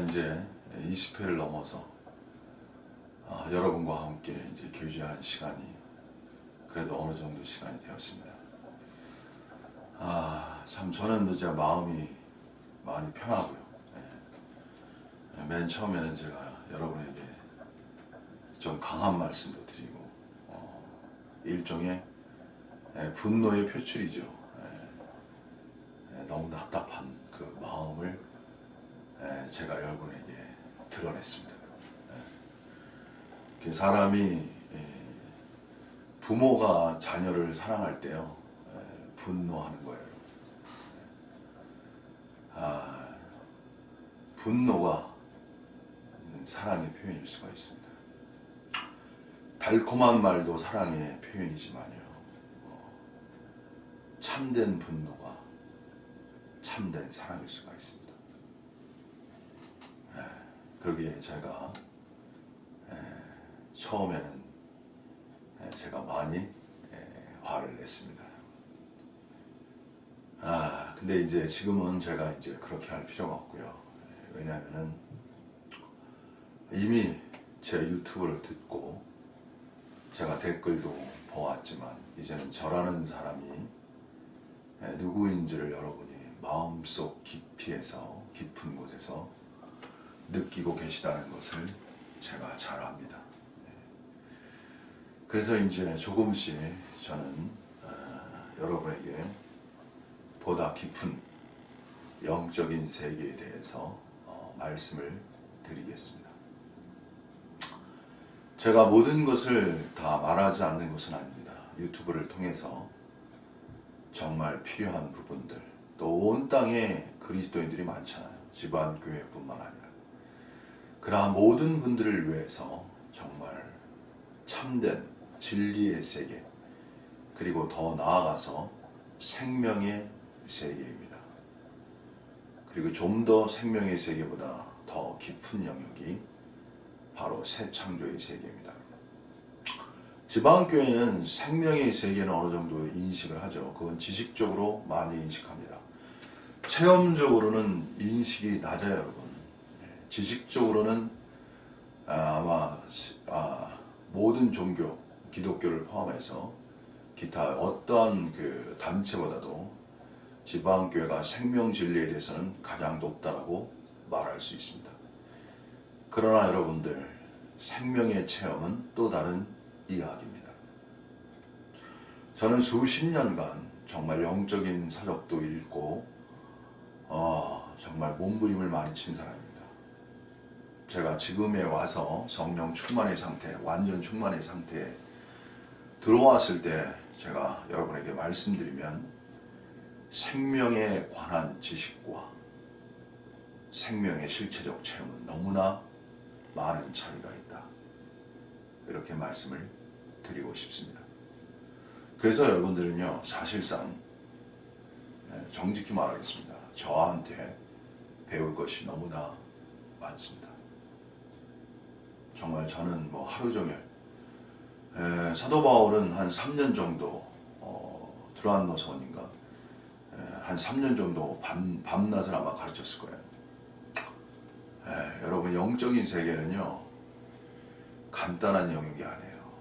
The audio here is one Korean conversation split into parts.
이제 20회를 넘어서 여러분과 함께 이제 교제한 시간이 그래도 어느 정도 시간이 되었습니다. 참 저는 이제 마음이 많이 편하고요. 맨 처음에는 제가 여러분에게 좀 강한 말씀도 드리고 일종의 분노의 표출이죠. 너무 답답한 그 마음을 제가 여러분에게 드러냈습니다. 사람이 부모가 자녀를 사랑할 때요, 분노하는 거예요. 분노가 사랑의 표현일 수가 있습니다. 달콤한 말도 사랑의 표현이지만요, 참된 분노가 참된 사랑일 수가 있습니다. 그러기에 제가 처음에는 제가 많이 화를 냈습니다. 근데 이제 지금은 제가 이제 그렇게 할 필요가 없고요. 왜냐하면은 이미 제 유튜브를 듣고 제가 댓글도 보았지만 이제는 저라는 사람이 누구인지를 여러분이 마음속 깊이에서 깊은 곳에서 느끼고 계시다는 것을 제가 잘 압니다. 그래서 이제 조금씩 저는 여러분에게 보다 깊은 영적인 세계에 대해서 말씀을 드리겠습니다. 제가 모든 것을 다 말하지 않는 것은 아닙니다. 유튜브를 통해서 정말 필요한 부분들, 또 온 땅에 그리스도인들이 많잖아요. 지방교회뿐만 아니라. 그러한 모든 분들을 위해서 정말 참된 진리의 세계, 그리고 더 나아가서 생명의 세계입니다. 그리고 좀 더 생명의 세계보다 더 깊은 영역이 바로 새 창조의 세계입니다. 지방교회는 생명의 세계는 어느 정도 인식을 하죠. 그건 지식적으로 많이 인식합니다. 체험적으로는 인식이 낮아요, 여러분. 지식적으로는 아마 모든 종교, 기독교를 포함해서 기타 어떠한 그 단체보다도 지방교회가 생명 진리에 대해서는 가장 높다라고 말할 수 있습니다. 그러나 여러분들, 생명의 체험은 또 다른 이야기입니다. 저는 수십 년간 정말 영적인 서적도 읽고 정말 몸부림을 많이 친 사람입니다. 제가 지금에 와서 성령 충만의 상태, 완전 충만의 상태에 들어왔을 때 제가 여러분에게 말씀드리면 생명에 관한 지식과 생명의 실체적 체험은 너무나 많은 차이가 있다. 이렇게 말씀을 드리고 싶습니다. 그래서 여러분들은요, 사실상 정직히 말하겠습니다. 저한테 배울 것이 너무나 많습니다. 정말 저는 뭐 하루 종일 사도 바울은 한 3년 정도 드로안노선인가 한 3년 정도 밤낮을 아마 가르쳤을 거예요. 여러분, 영적인 세계는요, 간단한 영역이 아니에요.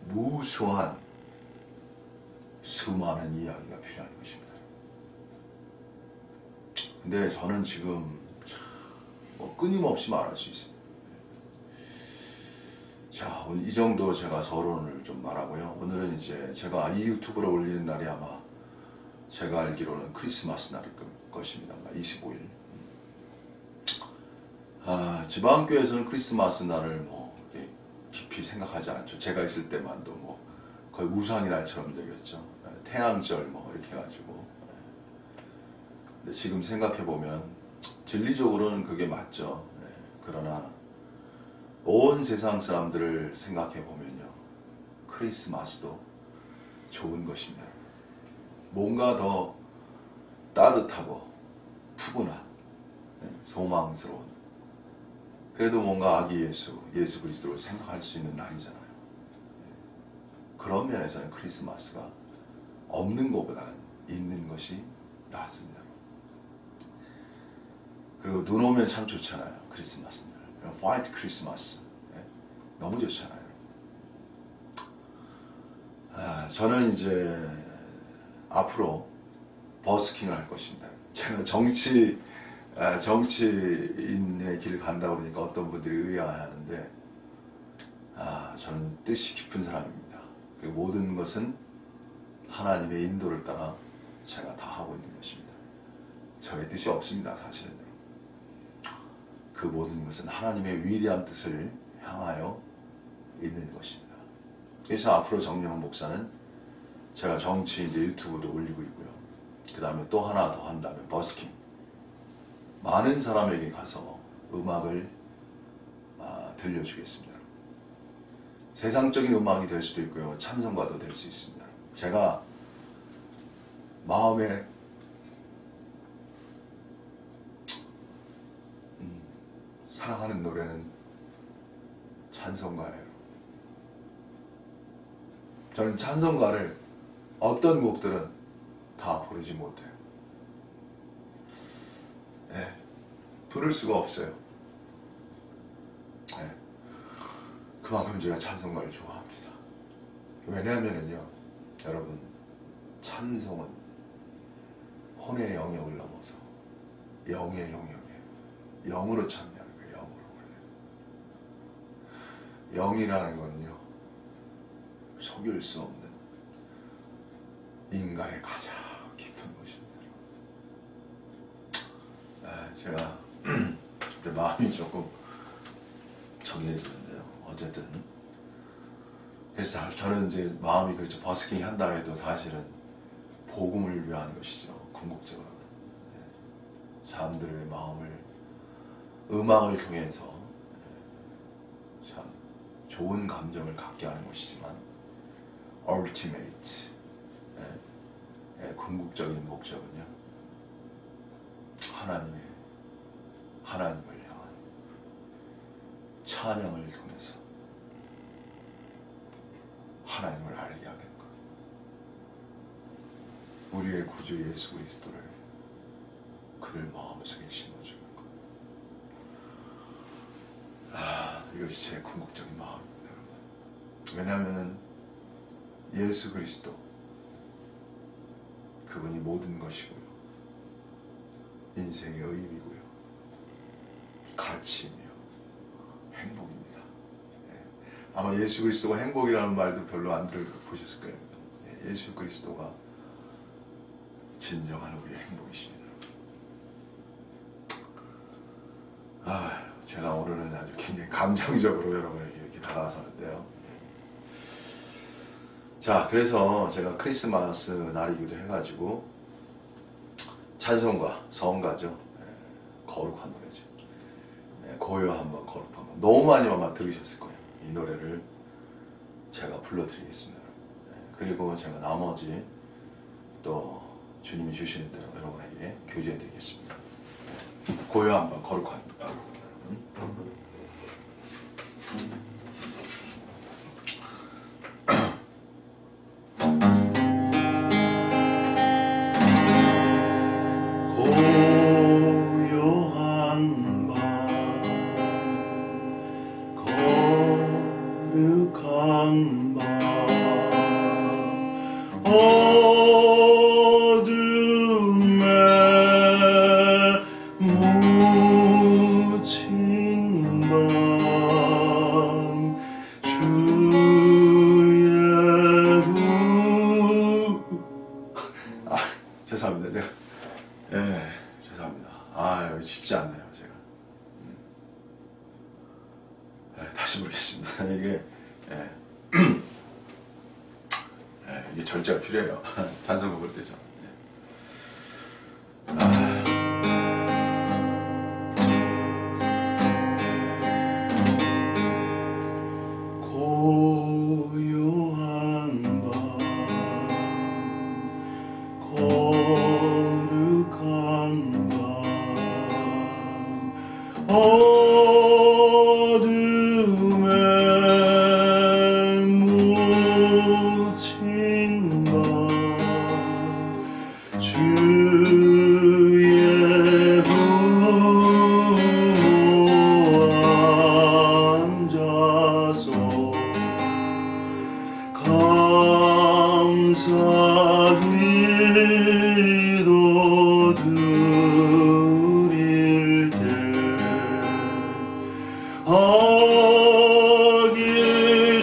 무수한 수많은 이야기가 필요한 것입니다. 근데 저는 지금 끊임없이 말할 수 있습니다. 자, 오늘 이 정도 제가 서론을 좀 말하고요. 오늘은 이제 제가 이 유튜브를 올리는 날이 아마 제가 알기로는 크리스마스 날일 것입니다. 25일. 지방교회에서는 크리스마스 날을 뭐 깊이 생각하지 않죠. 제가 있을 때만도 뭐 거의 우상의 날처럼 되겠죠. 태양절 뭐 이렇게 해가지고. 근데 지금 생각해 보면 진리적으로는 그게 맞죠. 그러나 온 세상 사람들을 생각해 보면요, 크리스마스도 좋은 것입니다. 뭔가 더 따뜻하고 푸근한, 소망스러운, 그래도 뭔가 아기 예수 그리스도를 생각할 수 있는 날이잖아요. 그런 면에서는 크리스마스가 없는 것보다는 있는 것이 낫습니다. 그리고 눈 오면 참 좋잖아요. 크리스마스 날. 화이트 크리스마스. 네? 너무 좋잖아요. 저는 이제 앞으로 버스킹을 할 것입니다. 제가 정치인의 길을 간다 그러니까 어떤 분들이 의아해하는데, 저는 뜻이 깊은 사람입니다. 그리고 모든 것은 하나님의 인도를 따라 제가 다 하고 있는 것입니다. 저의 뜻이 없습니다. 사실은 그 모든 것은 하나님의 위대한 뜻을 향하여 있는 것입니다. 그래서 앞으로 정영훈 목사는 제가 정치 이제 유튜브도 올리고 있고요. 그 다음에 또 하나 더 한다면 버스킹. 많은 사람에게 가서 음악을 들려주겠습니다. 세상적인 음악이 될 수도 있고요. 찬송가도 될 수 있습니다. 제가 마음에 사랑하는 노래는 찬송가예요. 저는 찬송가를 어떤 곡들은 다 부르지 못해요. 네, 부를 수가 없어요. 네, 그만큼 제가 찬송가를 좋아합니다. 왜냐하면요, 여러분, 찬송은 혼의 영역을 넘어서 영의 영역에 영으로 참여하는 거예요. 영으로 원래 영이라는 건요, 속일 수 없는 인간의 가장 깊은 것입니다. 제가 그때 마음이 조금 정해지는데요. 어쨌든 그래서 저는 이제 마음이 그렇죠. 버스킹 한다 해도 사실은 복음을 위한 것이죠. 궁극적으로 사람들의 마음을 음악을 통해서 참 좋은 감정을 갖게 하는 것이지만 ultimate 궁극적인 목적은요, 하나님을 향한 찬양을 통해서 하나님을 알게 하는 것, 우리의 구주 예수 그리스도를 그들 마음속에 심어주는 것. 이것이 제 궁극적인 마음입니다, 여러분. 왜냐하면 예수 그리스도, 그분이 모든 것이고요, 인생의 의미고요, 가치이며 행복입니다. 아마 예수 그리스도가 행복이라는 말도 별로 안 들어보셨을 거예요. 예수 그리스도가 진정한 우리의 행복이십니다. 제가 오늘은 아주 굉장히 감정적으로 여러분에게 이렇게 다가서는데요. 자, 그래서 제가 크리스마스 날이기도 해가지고 찬송가, 성가죠. 거룩한 노래죠. 고요한 번, 거룩한 번. 너무 많이 아마 들으셨을 거예요. 이 노래를 제가 불러드리겠습니다. 그리고 제가 나머지 또 주님이 주시는 대로 여러분에게 교제해드리겠습니다. 고요한 번, 거룩한 번. 죄송합니다. 죄송합니다. 쉽지 않네요, 제가. 다시 보겠습니다. 이게 절제가 필요해요. 찬송가 부를 때죠. 어둠에 묻힌 밤 드릴 때 아기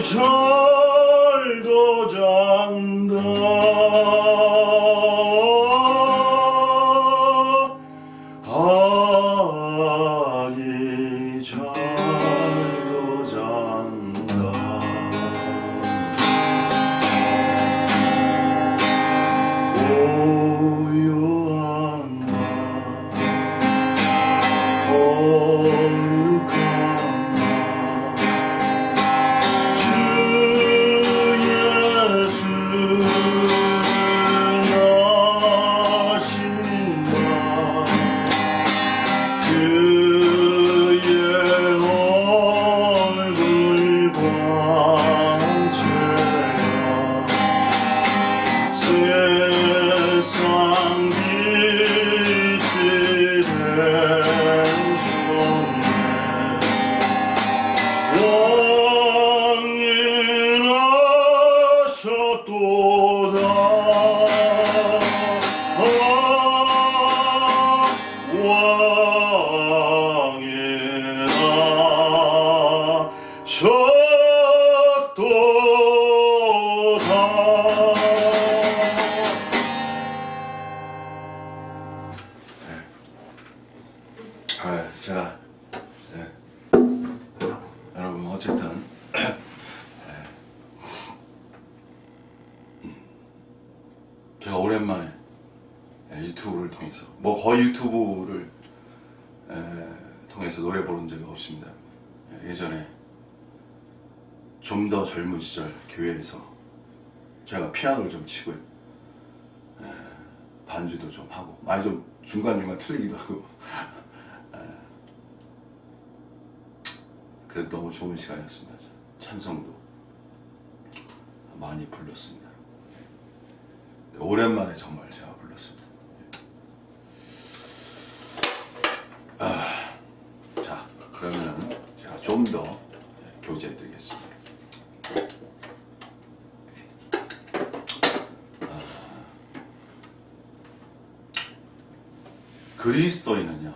잘도 잔다 아기 잘도 잔다 고요한 나 거룩한 나 주 예수 나신다 그의 얼굴 광채가 세상 빛이 되셨네 제가 여러분 어쨌든 제가 오랜만에 유튜브를 통해서 거의 유튜브를 통해서 노래 부른 적이 없습니다. 예전에 좀 더 젊은 시절 교회에서 제가 피아노를 좀 치고요, 반주도 좀 하고 많이 좀 중간중간 틀리기도 하고 그래도 너무 좋은 시간이었습니다. 찬송도 많이 불렀습니다. 오랜만에 정말 제가 불렀습니다. 자, 그러면은 제가 좀 더 교제해 드리겠습니다. 그리스도인은요,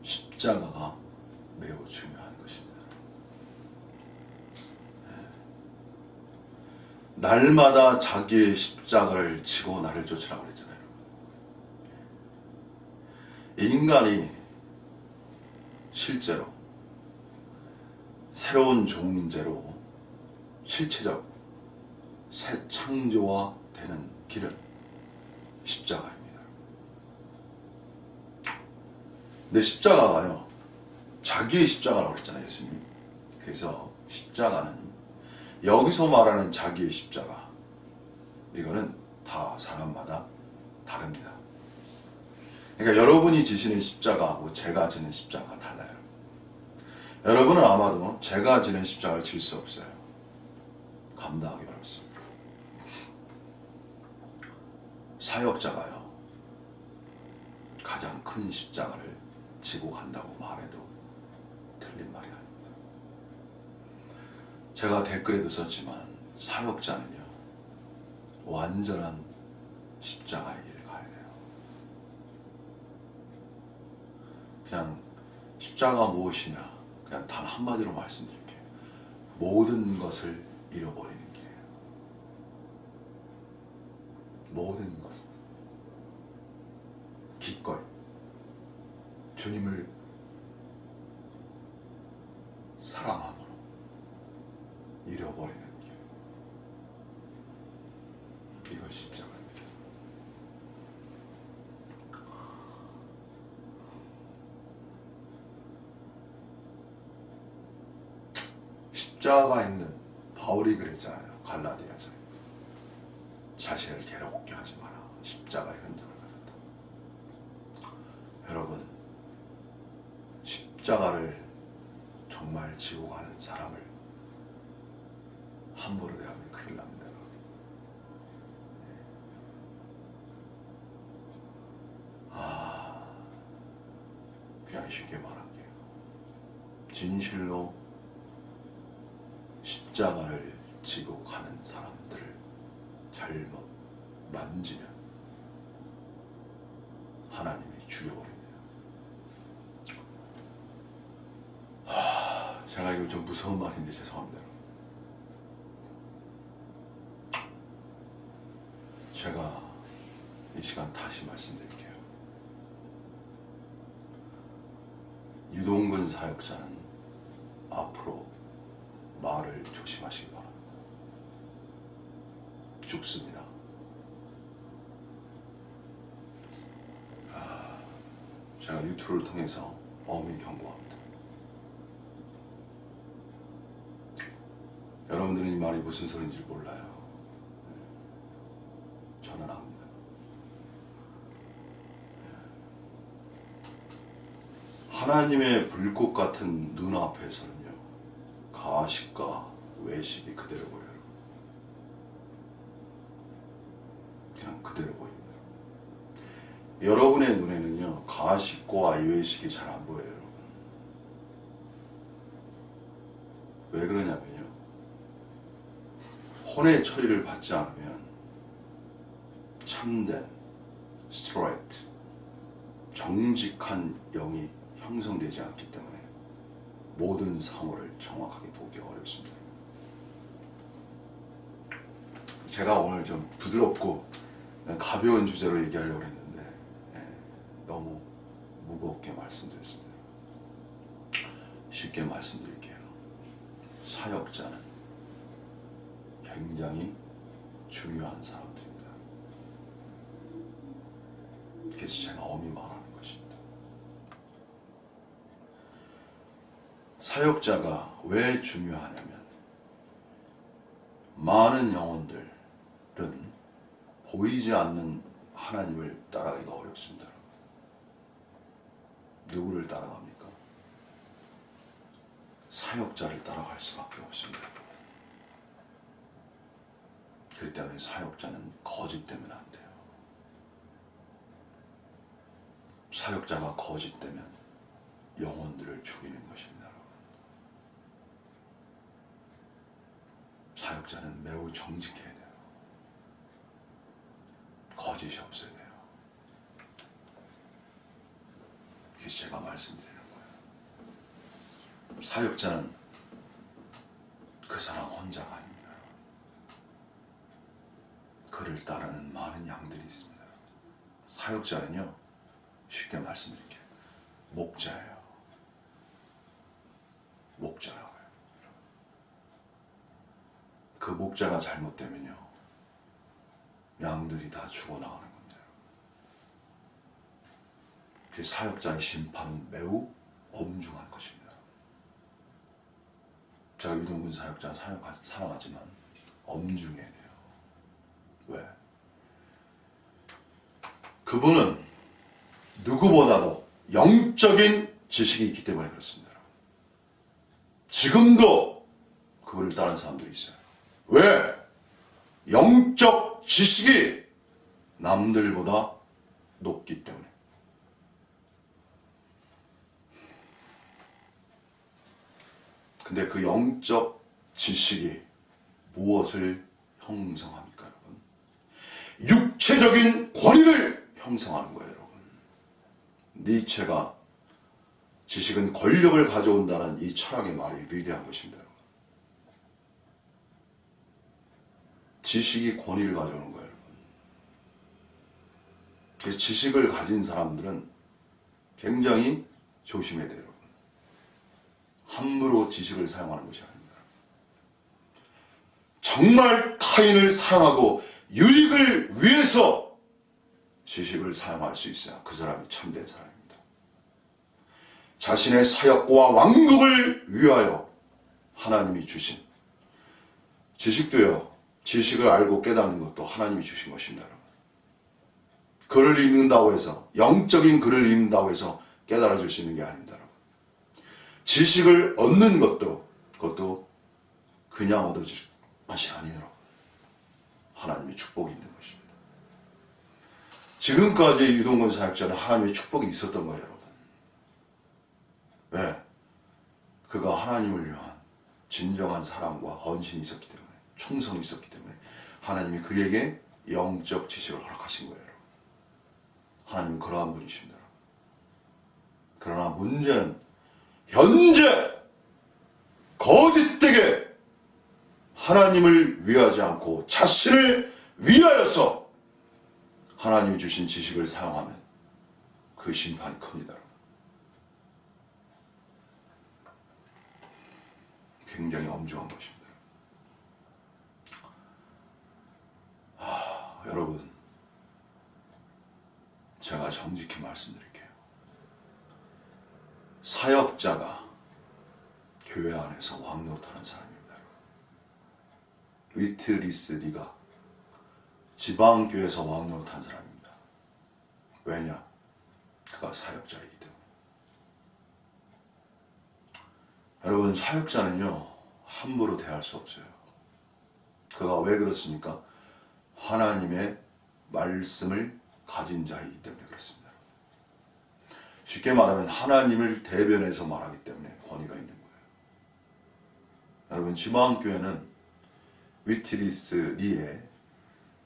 십자가가 매우 중요한 것입니다. 날마다 자기의 십자가를 지고 나를 쫓으라고 그랬잖아요. 인간이 실제로 새로운 존재로 실체적 새 창조가 되는 길은 십자가입니다. 근데 십자가가요, 자기의 십자가라고 그랬잖아요, 예수님. 그래서 십자가는 여기서 말하는 자기의 십자가, 이거는 다 사람마다 다릅니다. 그러니까 여러분이 지시는 십자가하고 제가 지는 십자가가 달라요. 여러분은 아마도 제가 지는 십자가를 질 수 없어요. 감당하기 어렵습니다. 사역자가요, 가장 큰 십자가를 지고 간다고 말해도 틀린 말이 아닙니다. 제가 댓글에도 썼지만 사역자는요, 완전한 십자가의 길을 가야 돼요. 그냥 십자가가 무엇이냐, 그냥 단 한마디로 말씀드릴게요. 모든 것을 잃어버리는 길이에요. 모든 것을 기꺼이 주님을 사랑함으로 잃어버리는 길, 이걸 십자가입니다. 십자가 있는 바울이 그랬잖아요, 갈라디아서. 자신을 괴롭게 하지 마라. 십자가의 흔적을 가졌다. 여러분, 십자가를 정말 지고 가는 사람을 함부로 대하면 큰일 납니다. 그냥 쉽게 말할게요. 진실로 십자가를 지고 가는 사람들을 잘못 만지면 하나님이 죽여버립니다. 제가 이거 좀 무서운 말인데 죄송합니다. 제가 이 시간 다시 말씀드릴게요. 유동근 사역자는 앞으로 말을 조심하시기 바랍니다. 죽습니다. 제가 유튜브를 통해서 엄히 경고합니다. 여러분들은 이 말이 무슨 소리인지 몰라요. 저는 압니다. 하나님의 불꽃 같은 눈앞에서는요, 가식과 외식이 그대로 보여요. 그냥 그대로 보입니다. 여러분의 눈에는요, 가식과 외식이 잘 안 보여요, 여러분. 왜 그러냐면요, 혼의 처리를 받지 않으면 참된, 스트레이트, 정직한 영이 형성되지 않기 때문에 모든 상호를 정확하게 보기가 어렵습니다. 제가 오늘 좀 부드럽고 가벼운 주제로 얘기하려고 했는데 너무 무겁게 말씀드렸습니다. 쉽게 말씀드릴게요. 사역자는 굉장히 중요한 사람들입니다. 그래서 제가 엄히 말하는 것입니다. 사역자가 왜 중요하냐면 많은 영혼들은 보이지 않는 하나님을 따라가기가 어렵습니다. 누구를 따라갑니까? 사역자를 따라갈 수밖에 없습니다. 그렇기 때문에 사역자는 거짓되면 안 돼요. 사역자가 거짓되면 영혼들을 죽이는 것입니다. 사역자는 매우 정직해야 돼요. 거짓이 없어야 돼요. 그래서 제가 말씀드리는 거예요. 사역자는 그 사람 혼자가 아닙니다. 그를 따르는 많은 양들이 있습니다. 사역자는요, 쉽게 말씀드릴게요. 목자예요. 목자라고요. 그 목자가 잘못되면요, 양들이 다 죽어나가는 겁니다. 그 사역자의 심판은 매우 엄중한 것입니다. 제가 유동근 사역자 사랑하지만 엄중해야 돼요. 왜? 그분은 누구보다도 영적인 지식이 있기 때문에 그렇습니다. 지금도 그분을 따르는 사람들이 있어요. 왜? 영적 지식이 남들보다 높기 때문에. 근데 그 영적 지식이 무엇을 형성합니까, 여러분? 육체적인 권위를 형성하는 거예요, 여러분. 니체가 지식은 권력을 가져온다는 이 철학의 말이 위대한 것입니다, 여러분. 지식이 권위를 가져오는 거예요, 여러분. 그래서 지식을 가진 사람들은 굉장히 조심해야 돼요, 여러분. 함부로 지식을 사용하는 것이 아닙니다. 정말 타인을 사랑하고 유익을 위해서 지식을 사용할 수 있어야 그 사람이 참된 사람입니다. 자신의 사역과 왕국을 위하여 하나님이 주신 지식도요, 지식을 알고 깨닫는 것도 하나님이 주신 것입니다, 여러분. 글을 읽는다고 해서, 영적인 글을 읽는다고 해서 깨달아질 수 있는 게 아닙니다, 여러분. 지식을 얻는 것도, 그것도 그냥 얻어질 것이 아니에요, 여러분. 하나님의 축복이 있는 것입니다. 지금까지 유동근 사역자는 하나님의 축복이 있었던 거예요, 여러분. 왜? 그가 하나님을 위한 진정한 사랑과 헌신이 있었기 때문에, 충성이 있었기 때문에 하나님이 그에게 영적 지식을 허락하신 거예요. 하나님은 그러한 분이십니다. 그러나 문제는 현재 거짓되게 하나님을 위하지 않고 자신을 위하여서 하나님이 주신 지식을 사용하면 그 심판이 큽니다. 굉장히 엄중한 것입니다. 여러분, 제가 정직히 말씀드릴게요. 사역자가 교회 안에서 왕노릇하는 사람입니다. 위트리스 리가 지방교회에서 왕노릇한 사람입니다. 왜냐? 그가 사역자이기 때문에. 여러분, 사역자는요 함부로 대할 수 없어요. 그가 왜 그렇습니까? 하나님의 말씀을 가진 자이기 때문에 그렇습니다. 쉽게 말하면 하나님을 대변해서 말하기 때문에 권위가 있는 거예요. 여러분, 지방교회는 위트리스 리의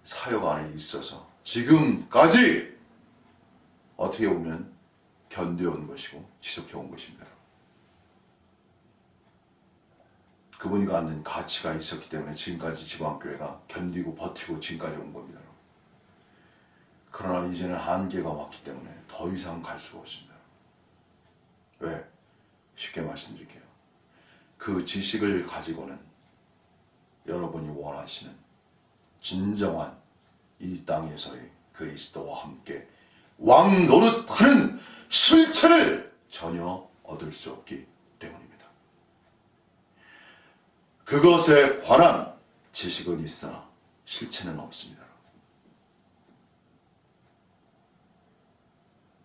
사역 안에 있어서 지금까지 어떻게 보면 견뎌온 것이고 지속해온 것입니다. 그분이 갖는 가치가 있었기 때문에 지금까지 지방교회가 견디고 버티고 지금까지 온 겁니다. 그러나 이제는 한계가 왔기 때문에 더 이상 갈 수가 없습니다. 왜? 쉽게 말씀드릴게요. 그 지식을 가지고는 여러분이 원하시는 진정한 이 땅에서의 그리스도와 함께 왕 노릇하는 실체를 전혀 얻을 수 없기 때문입니다. 그것에 관한 지식은 있으나 실체는 없습니다.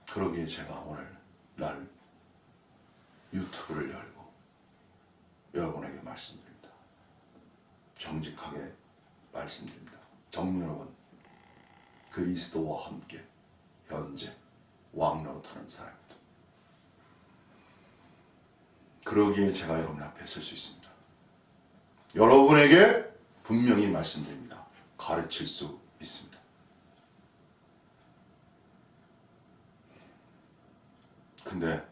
그러기에 제가 오늘 날 유튜브를 열고 여러분에게 말씀드립니다. 정직하게 말씀드립니다. 정 여러분, 그리스도와 함께 현재 왕노릇하는 사람입니다. 그러기에 제가 여러분 앞에 설 수 있습니다. 여러분에게 분명히 말씀드립니다. 가르칠 수 있습니다. 근데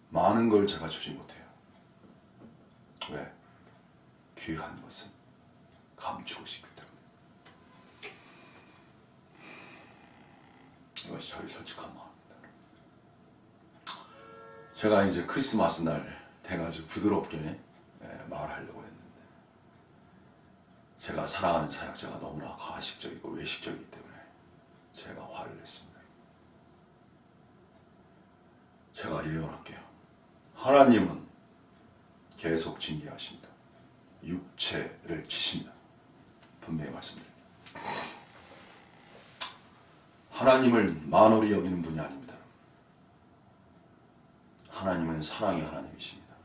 많은 걸 제가 주지 못해요. 왜? 귀한 것은 감추고 싶기 때문에. 이것이 저희 솔직한 마음입니다. 제가 이제 크리스마스 날 돼가지고 부드럽게 말하려고 했는데, 제가 사랑하는 사역자가 너무나 가식적이고 외식적이기 때문에 제가 화를 냈습니다. 제가 예언할게요. 하나님은 계속 징계하십니다. 육체를 치십니다. 분명히 말씀드립니다. 하나님을 만홀히 여기는 분이 아닙니다. 하나님은 사랑의 하나님이십니다.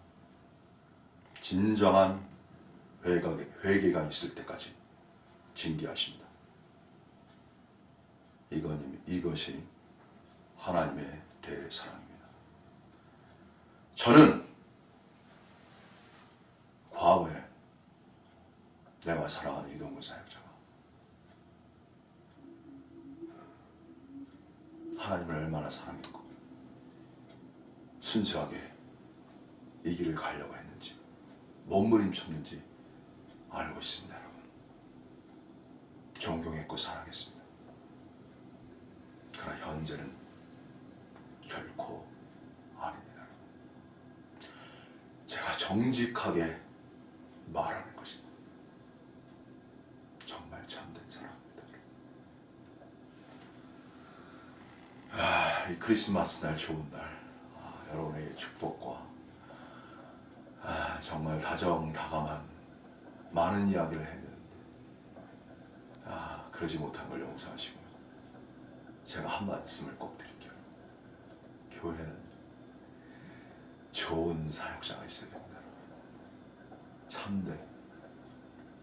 진정한 회개가 있을 때까지 징계하십니다. 이것이 하나님의 대사랑입니다. 저는 과거에 내가 사랑하는 이동근 사역자가 하나님을 얼마나 사랑했고 순수하게 이 길을 가려고 했는지, 몸부림쳤는지 알고 있습니다. 여러분, 존경했고 사랑했습니다. 그러나 현재는 결코 아닙니다. 제가 정직하게 말하는 것이 정말 참된 사랑입니다. 이 크리스마스 날 좋은 날, 여러분에게 축복과 정말 다정다감한 많은 이야기를 해야 되는데 그러지 못한 걸 용서하시고요. 제가 한 말씀을 꼭 드릴게요. 교회는 좋은 사역자가 있어야 됩니다. 참된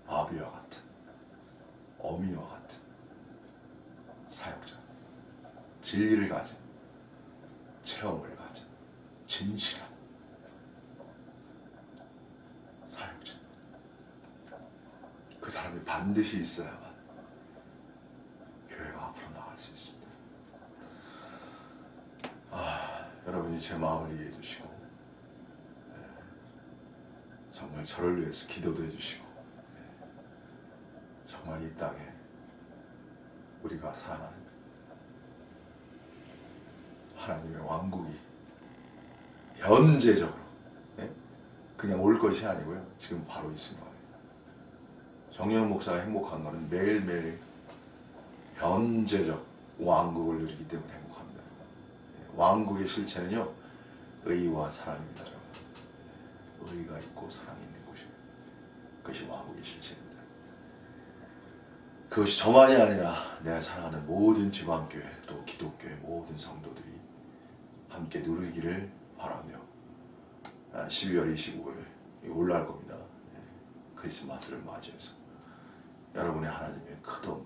아비와 같은, 어미와 같은 사역자, 진리를 가진, 체험을 가진, 진실한 사역자. 그 사람이 반드시 있어야만 교회가 앞으로 나갈 수 있습니다. 여러분이 제 마음을 이해해 주시고 정말 저를 위해서 기도도 해주시고 정말 이 땅에 우리가 사랑하는 하나님의 왕국이 현재적으로 그냥 올 것이 아니고요, 지금 바로 있습니다. 정영 목사가 행복한 것은 매일매일 현재적 왕국을 누리기 때문에 행복합니다. 왕국의 실체는요, 의와 사랑입니다. 의가 있고 사랑이 있는 곳이에요. 그것이 왕국의 실체입니다. 그것이 저만이 아니라 내가 사랑하는 모든 지방교회 또 기독교의 모든 성도들이 함께 누리기를 바라며 12월 25일 올라갈 겁니다. 크리스마스를 맞이해서 여러분의 하나님의 크던